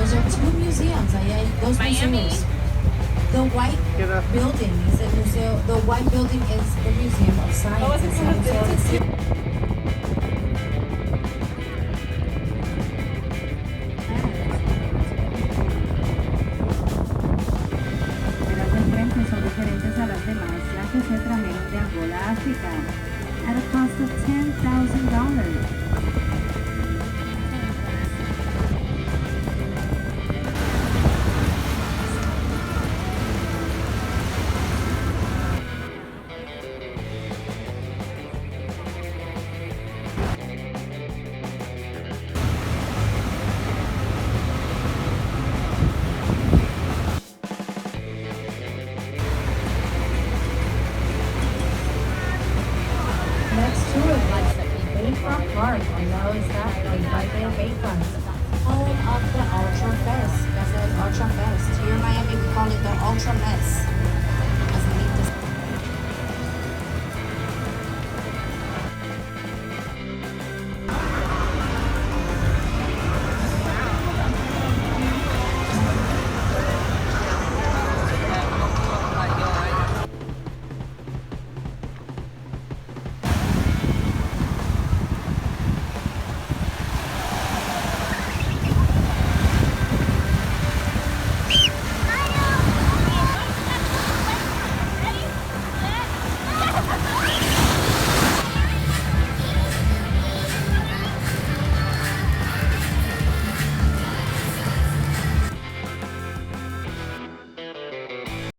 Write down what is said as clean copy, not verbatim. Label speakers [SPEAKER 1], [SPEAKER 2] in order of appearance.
[SPEAKER 1] Those are two museums. Those
[SPEAKER 2] Miami.
[SPEAKER 1] museums. The white building is a museum. The white building is the Museum of Science.
[SPEAKER 2] Oh,
[SPEAKER 1] It's a
[SPEAKER 2] it's a
[SPEAKER 1] museum.
[SPEAKER 3] Las de enfrente son diferentes a las demás, las que se trajeron de Angola a África, at a cost of $10,000.
[SPEAKER 1] Next to it is Bayfront Park. I know exactly. Right there, Bayfront. Home of the Ultra Fest. That's it, Ultra Fest. Here in Miami, we call it the Ultra Mess.